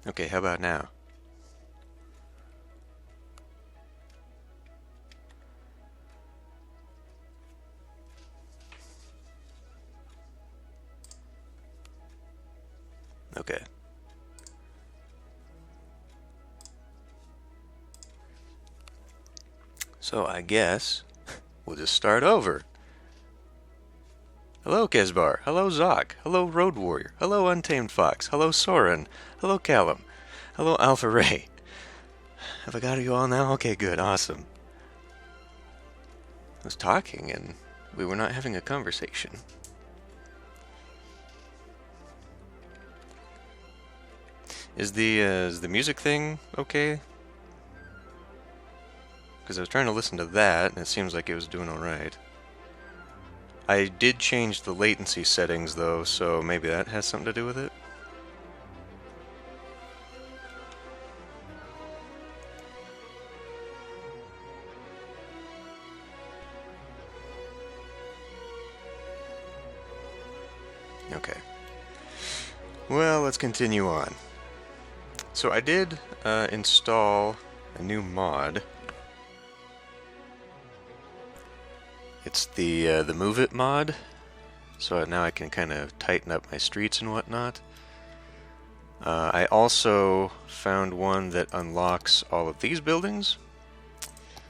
Okay, how about now? Okay. So I guess we'll just start over. Hello, Kezbar. Hello, Zoc. Hello, Road Warrior. Hello, Untamed Fox. Hello, Soren. Hello, Callum. Hello, Alpha Ray. Have I got you all now? Okay, good. Awesome. I was talking and we were not having a conversation. Is the music thing okay? Because I was trying to listen to that and it seems like it was doing alright. I did change the latency settings though, so maybe that has something to do with it. Okay. Well, let's continue on. So I did install a new mod. It's the Move It mod. So now I can kind of tighten up my streets and whatnot. I also found one that unlocks all of these buildings.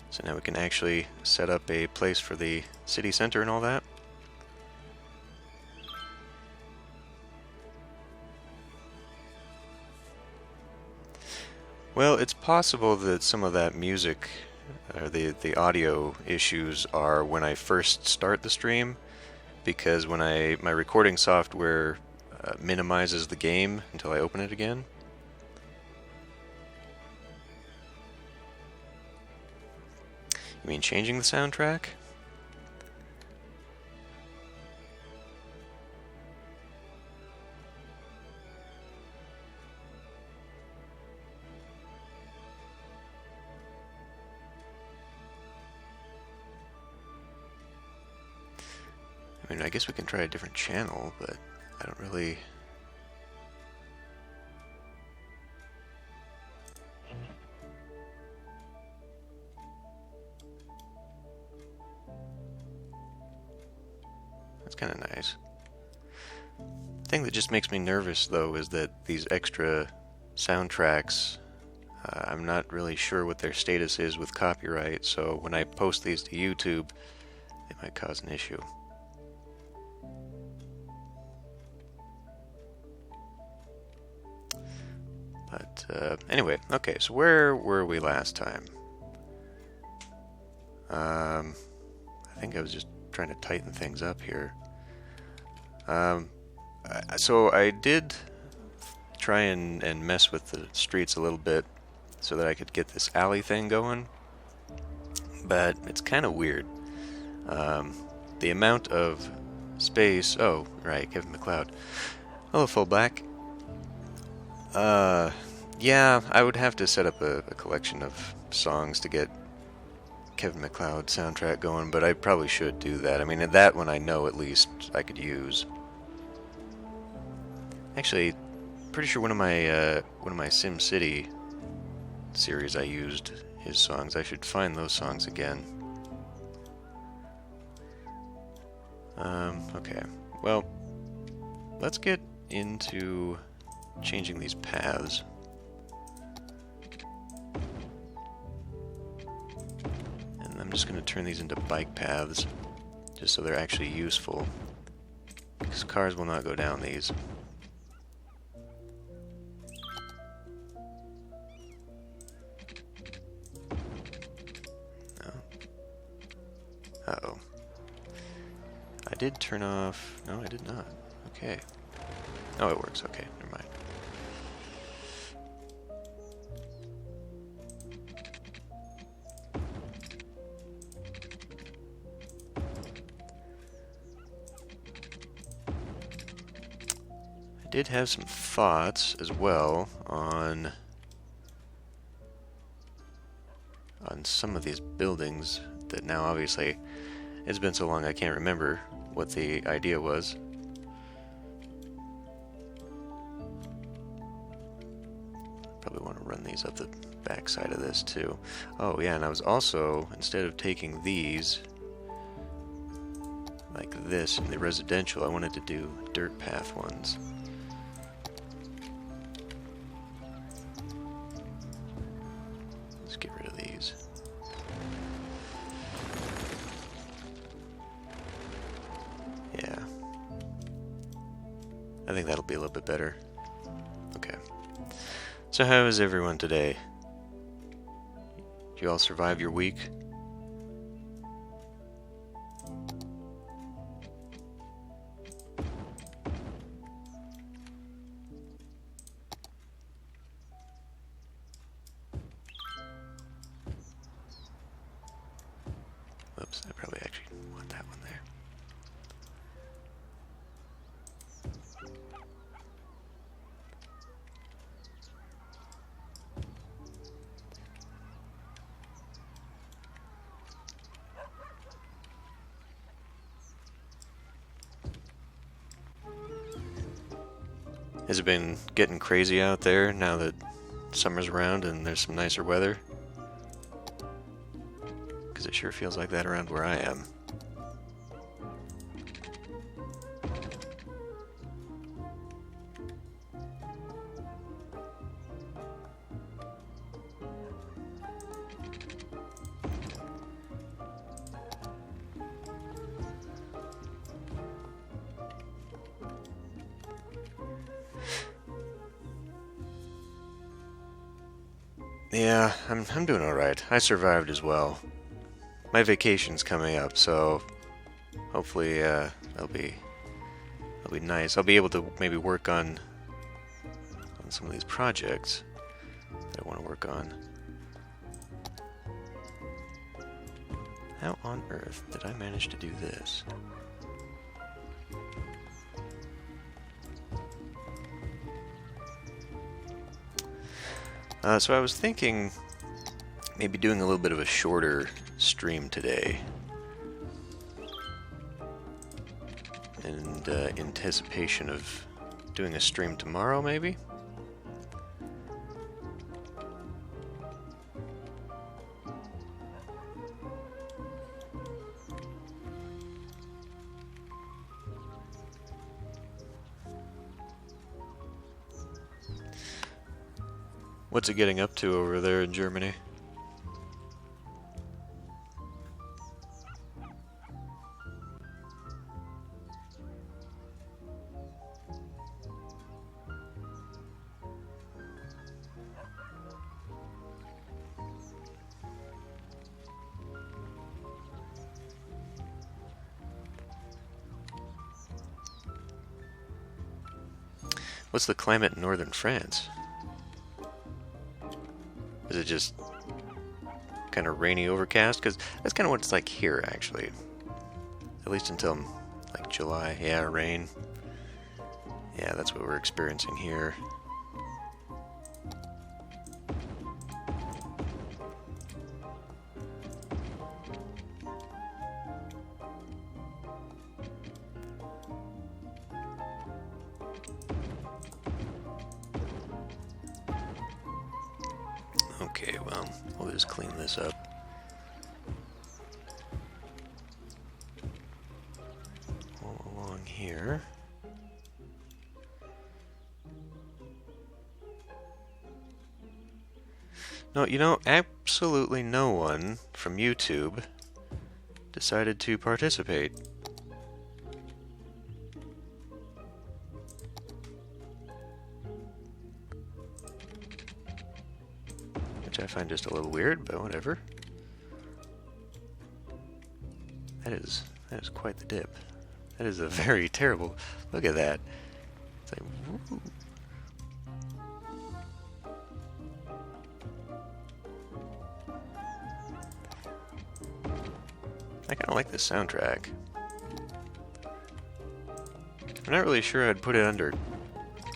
So now we can actually set up a place for the city center and all that. Well, it's possible that some of that music, or the audio issues are when I first start the stream, because when my recording software minimizes the game until I open it again. You mean changing the soundtrack? I mean, I guess we can try a different channel, but I don't really... That's kind of nice. The thing that just makes me nervous, though, is that these extra soundtracks, I'm not really sure what their status is with copyright, so when I post these to YouTube, they might cause an issue. But anyway, okay, so where were we last time? I think I was just trying to tighten things up here. So I did try and mess with the streets a little bit so that I could get this alley thing going, but it's kind of weird. The amount of space... Oh, right, Kevin MacLeod. Hello, Full Black. Yeah, I would have to set up a collection of songs to get Kevin MacLeod soundtrack going, but I probably should do that. I mean, that one I know at least I could use. Actually, pretty sure one of my SimCity series I used his songs. I should find those songs again. Okay. Well, let's get into changing these paths. And I'm just going to turn these into bike paths, just so they're actually useful, because cars will not go down these. No. Uh-oh. I did turn off... No, I did not. Okay. Oh, it works. Okay, never mind. I did have some thoughts as well on some of these buildings that now obviously it's been so long I can't remember what the idea was. Probably want to run these up the back side of this too. Oh yeah, and I was also, instead of taking these like this in the residential, I wanted to do dirt path ones. Let's get rid of these. Yeah. I think that'll be a little bit better. Okay. So how is everyone today? Did you all survive your week? Whoops, I probably actually want that one there. Has it been getting crazy out there now that summer's around and there's some nicer weather? Because it sure feels like that around where I am. Yeah, I'm doing alright. I survived as well. My vacation's coming up, so hopefully that'll be nice. I'll be able to maybe work on some of these projects that I want to work on. How on earth did I manage to do this? So I was thinking maybe doing a little bit of a shorter stream today. In anticipation of doing a stream tomorrow, maybe? What's it getting up to over there in Germany? What's the climate in northern France? Is it just kind of rainy, overcast? Because that's kind of what it's like here, actually. At least until, like, July. Yeah, rain. Yeah, that's what we're experiencing here. Okay, well, we'll just clean this up. All along here. No, you know, absolutely no one from YouTube decided to participate. Which I find just a little weird, but whatever. That is quite the dip. That is a very terrible. Look at that. It's like, woo. I kind of like this soundtrack. I'm not really sure I'd put it under.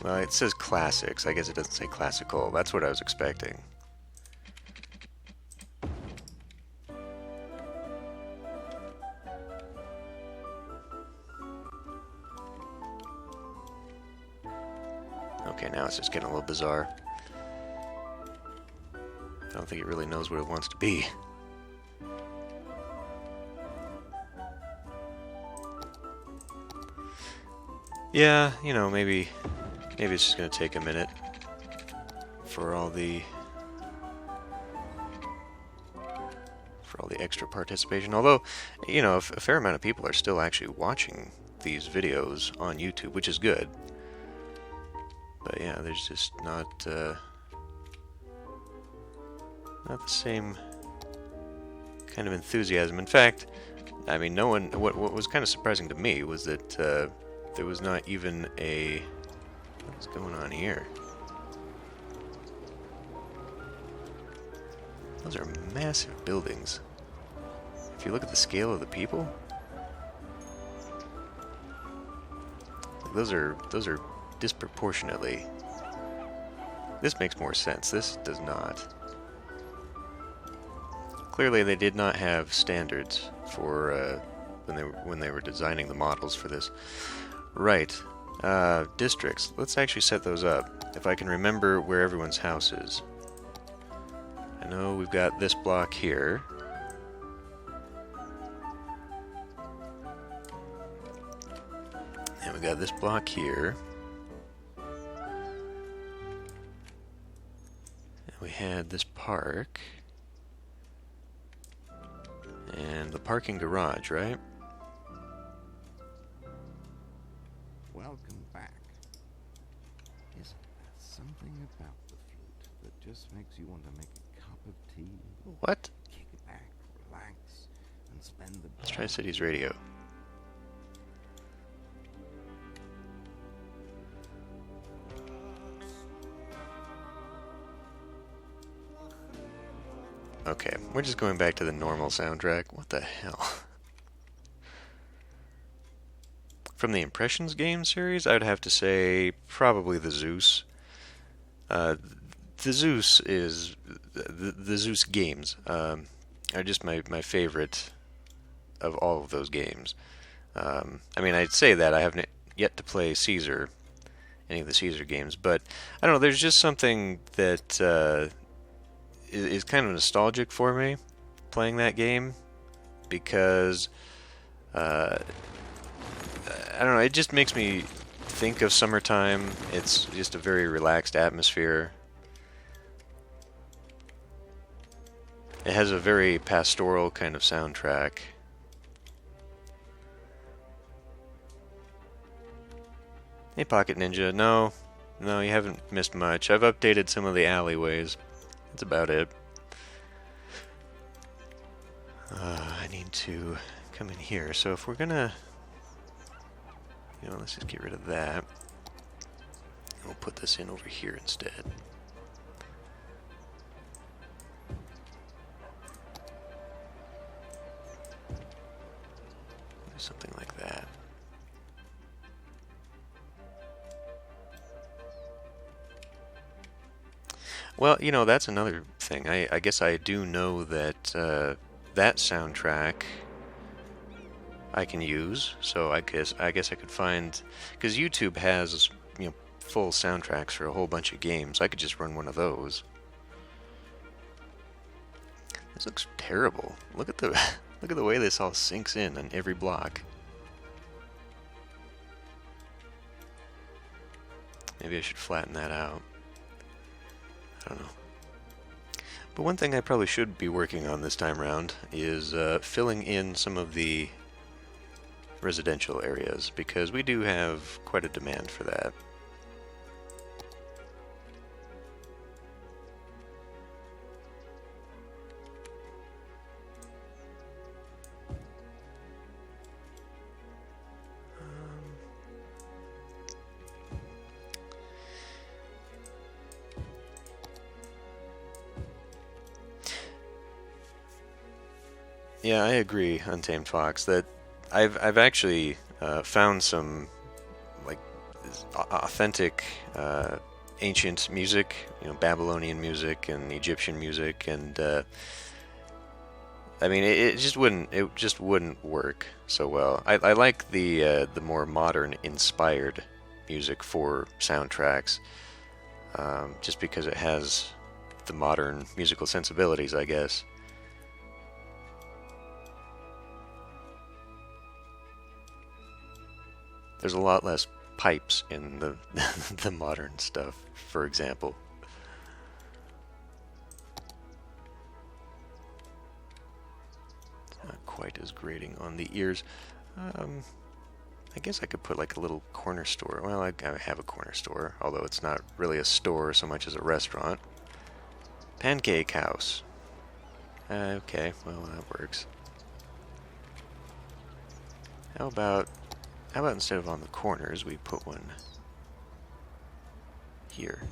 Well, it says classics. I guess it doesn't say classical. That's what I was expecting. Okay, now it's just getting a little bizarre. I don't think it really knows what it wants to be. Yeah, you know, maybe it's just gonna take a minute for all the extra participation. Although, you know, a fair amount of people are still actually watching these videos on YouTube, which is good. But yeah, there's just not the same kind of enthusiasm. In fact, I mean, no one. What was kind of surprising to me was that there was not even a. What's going on here? Those are massive buildings. If you look at the scale of the people, those are disproportionately. This makes more sense. This does not. Clearly, they did not have standards for when they were designing the models for this. Right. Districts. Let's actually set those up. If I can remember where everyone's house is. I know we've got this block here. And we got this block here. And we had this park. And the parking garage, right? Welcome back. Isn't there something about the flute that just makes you want to make a cup of tea? What? Kick back, relax, and spend the Let's try Cities Radio. Okay, we're just going back to the normal soundtrack. What the hell? From the Impressions game series, I would have to say probably the Zeus. The Zeus is the Zeus games are just my favorite of all of those games. I mean, I'd say that I haven't yet to play Caesar, any of the Caesar games, but I don't know. There's just something that is kind of nostalgic for me playing that game because I don't know, it just makes me think of summertime. It's just a very relaxed atmosphere. It has a very pastoral kind of soundtrack. Hey Pocket Ninja, no, you haven't missed much. I've updated some of the alleyways. That's about it. I need to come in here. So if we're gonna, you know, let's just get rid of that. We'll put this in over here instead. Something like that. Well, you know, that's another thing. I guess I do know that that soundtrack I can use. So I guess I could find, because YouTube has, you know, full soundtracks for a whole bunch of games. I could just run one of those. This looks terrible. Look at the look at the way this all sinks in on every block. Maybe I should flatten that out. I don't know. But one thing I probably should be working on this time around is filling in some of the residential areas, because we do have quite a demand for that. Yeah, I agree, Untamed Fox, that I've actually found some like authentic ancient music, you know, Babylonian music and Egyptian music, and I mean it just wouldn't work so well. I like the more modern inspired music for soundtracks, just because it has the modern musical sensibilities, I guess. There's a lot less pipes in the the modern stuff, for example. It's not quite as grating on the ears. I guess I could put like a little corner store. Well, I have a corner store, although it's not really a store so much as a restaurant. Pancake house. Okay, well that works. How about instead of on the corners, we put one here?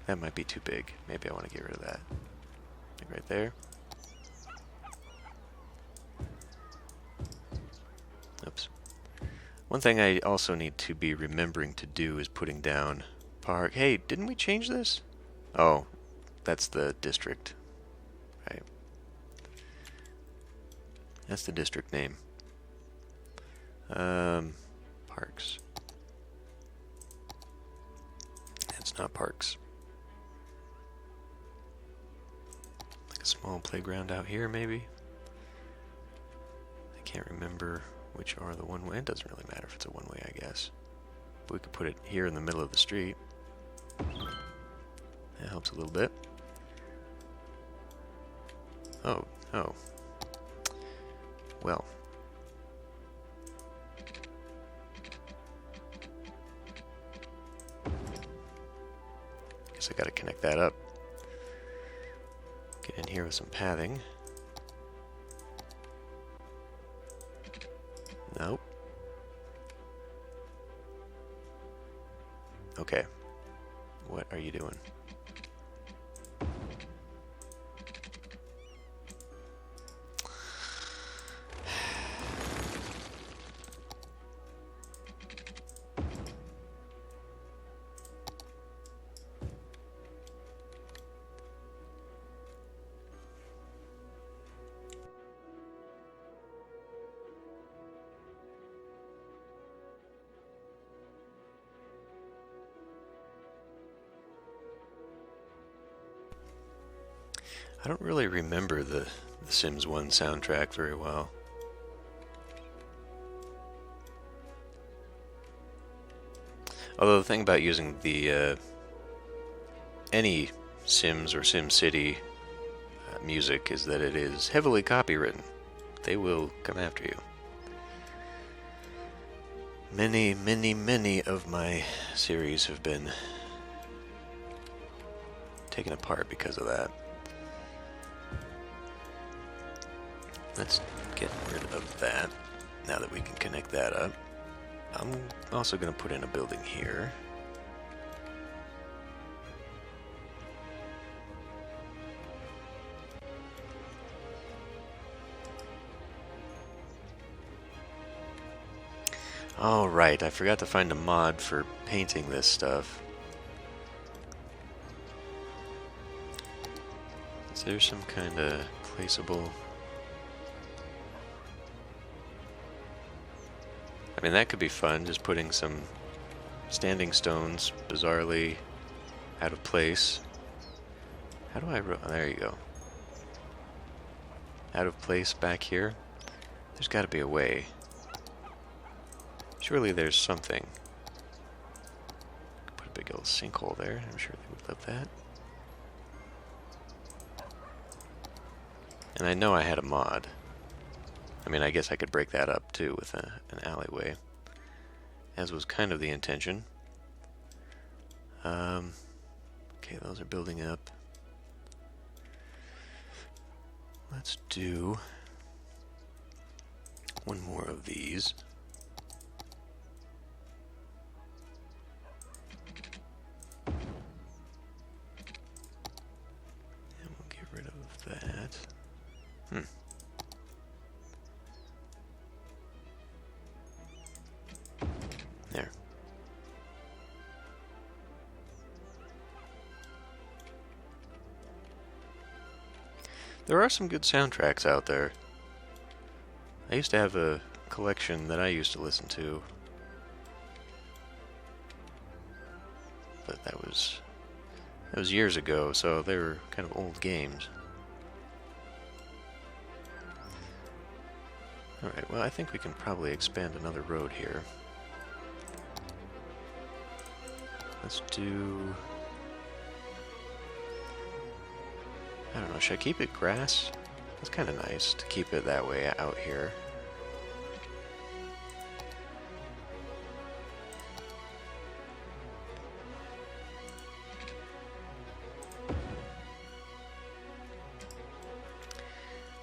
That might be too big. Maybe I want to get rid of that. Like right there. Oops. One thing I also need to be remembering to do is putting down park. Hey, didn't we change this? Oh, that's the district. Right. That's the district name. Parks. It's not parks. Like a small playground out here, maybe? I can't remember which are the one-way. It doesn't really matter if it's a one-way, I guess. But we could put it here in the middle of the street. That helps a little bit. Oh. Well. Guess I gotta connect that up. Get in here with some pathing. Nope. Okay. What are you doing? I don't really remember the Sims 1 soundtrack very well. Although the thing about using the any Sims or SimCity music is that it is heavily copywritten. They will come after you. Many of my series have been taken apart because of that. Let's get rid of that, now that we can connect that up. I'm also going to put in a building here. Oh, right, I forgot to find a mod for painting this stuff. Is there some kind of placeable... I mean, that could be fun, just putting some standing stones bizarrely out of place. How do I... Oh, there you go. Out of place back here? There's got to be a way. Surely there's something. Put a big old sinkhole there. I'm sure they would love that. And I know I had a mod. I mean, I guess I could break that up too with an alleyway, as was kind of the intention. Okay, those are building up. Let's do one more of these. And we'll get rid of that. There. There are some good soundtracks out there. I used to have a collection that I used to listen to, but that was That was years ago, so they were kind of old games. Alright, well I think we can probably expand another road here. Let's do... I don't know, should I keep it grass? It's kind of nice to keep it that way out here.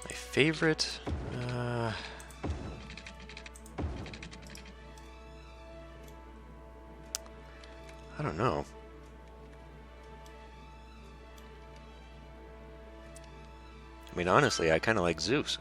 My favorite... I don't know. I mean, honestly, I kind of like Zeus.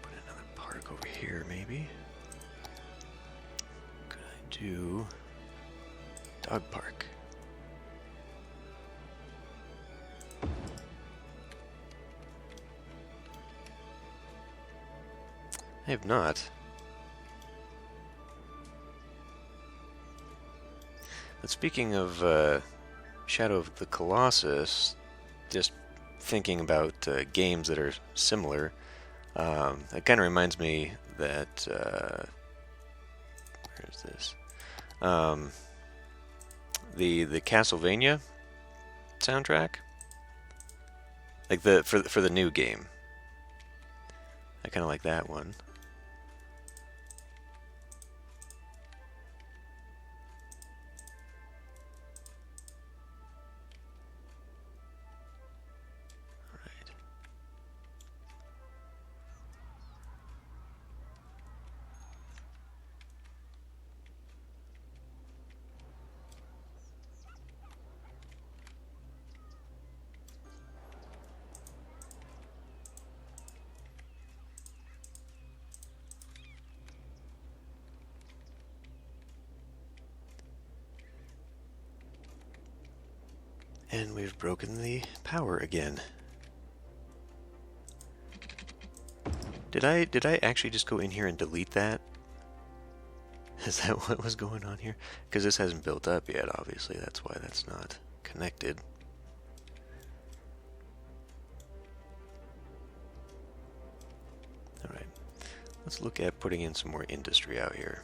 Put another park over here, maybe. Could I do dog park? I have not. But speaking of Shadow of the Colossus, just thinking about games that are similar, it kind of reminds me that where is this? The Castlevania soundtrack, like for the new game. I kind of like that one. And we've broken the power again. Did I actually just go in here and delete that? Is that what was going on here? Because this hasn't built up yet, obviously. That's why that's not connected. Alright. Let's look at putting in some more industry out here.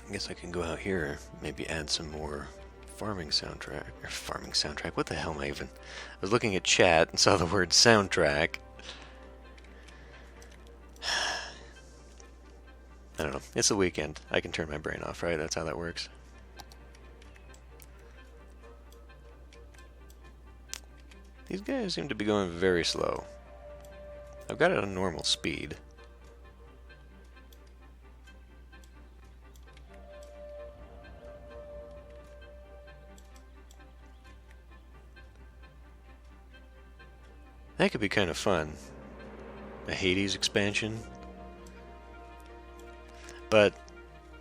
I guess I can go out here, maybe add some more farming soundtrack. Or farming soundtrack? What the hell am I even? I was looking at chat and saw the word soundtrack. I don't know. It's the weekend. I can turn my brain off, right? That's how that works. These guys seem to be going very slow. I've got it on normal speed. That could be kind of fun. A Hades expansion. But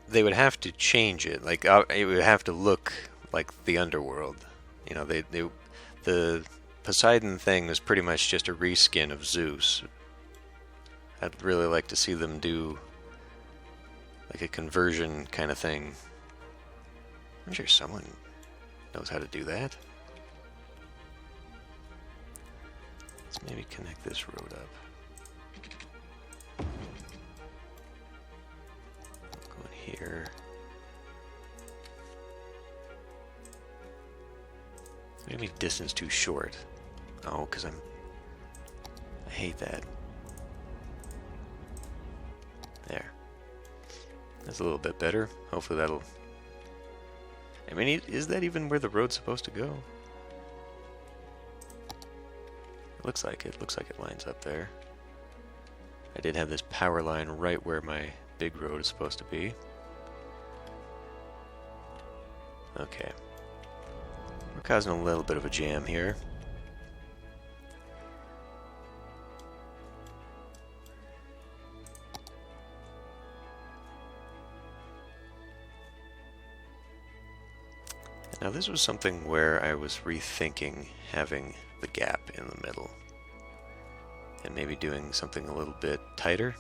they would have to change it. Like, it would have to look like the underworld. You know, the Poseidon thing was pretty much just a reskin of Zeus. I'd really like to see them do like a conversion kind of thing. I'm sure someone knows how to do that. Let's maybe connect this road up. Go in here. Maybe distance too short. Oh, because I hate that. There. That's a little bit better. Hopefully that'll... I mean, is that even where the road's supposed to go? It looks like it. Looks like it lines up there. I did have this power line right where my big road is supposed to be. Okay. We're causing a little bit of a jam here. Now this was something where I was rethinking having the gap in the middle and maybe doing something a little bit tighter.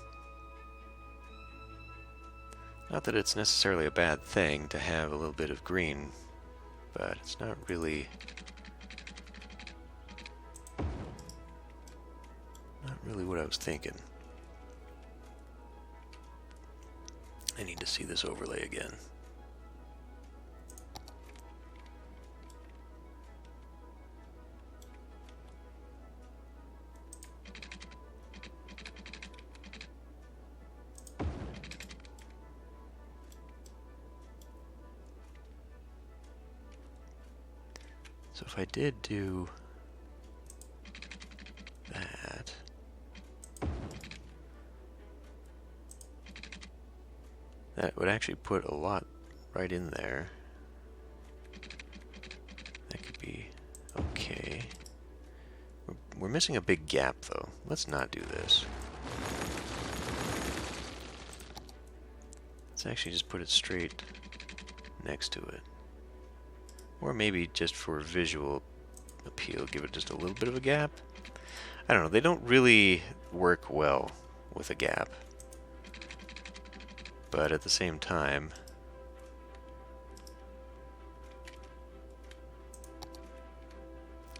Not that it's necessarily a bad thing to have a little bit of green, but it's not really what I was thinking. I need to see this overlay again. So if I did do that, that would actually put a lot right in there. That could be okay. We're missing a big gap though. Let's not do this. Let's actually just put it straight next to it. Or maybe just for visual appeal, give it just a little bit of a gap. I don't know, they don't really work well with a gap. But at the same time,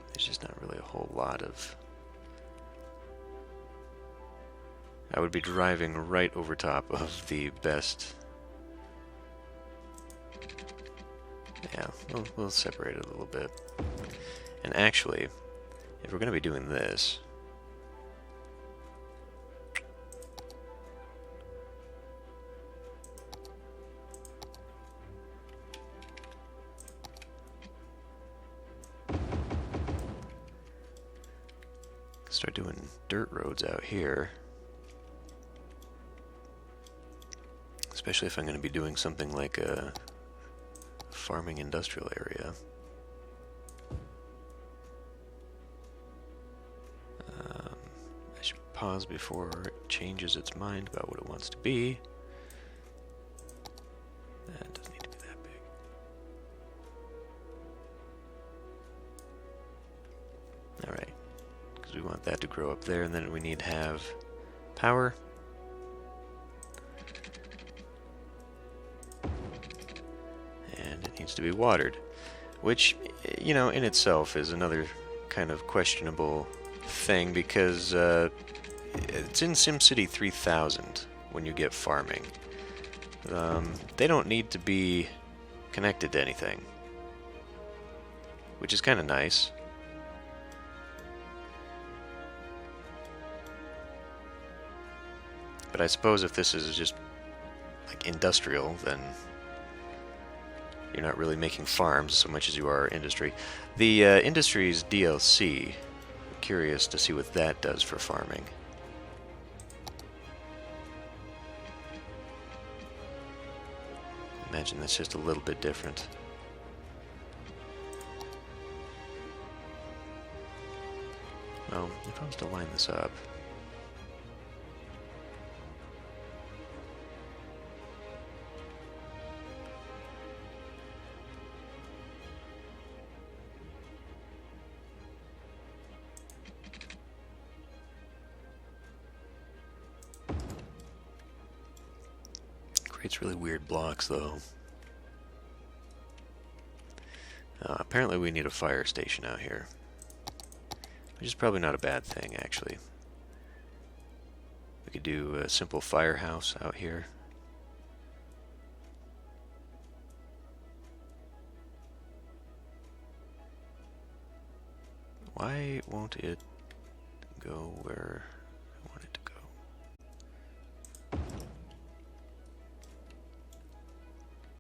there's just not really a whole lot of... I would be driving right over top of the best... Yeah, we'll separate it a little bit. And actually, if we're going to be doing this, start doing dirt roads out here. Especially if I'm going to be doing something like a farming industrial area. I should pause before it changes its mind about what it wants to be. That doesn't need to be that big. Alright, because we want that to grow up there, and then we need to have power. Needs to be watered, which, you know, in itself is another kind of questionable thing, because it's in SimCity 3000 when you get farming. They don't need to be connected to anything, which is kind of nice. But I suppose if this is just like industrial, then you're not really making farms so much as you are industry. The industry's DLC, I'm curious to see what that does for farming. Imagine that's just a little bit different. Well, if I was to line this up, creates really weird blocks, though. Apparently we need a fire station out here, which is probably not a bad thing, actually. We could do a simple firehouse out here. Why won't it go where...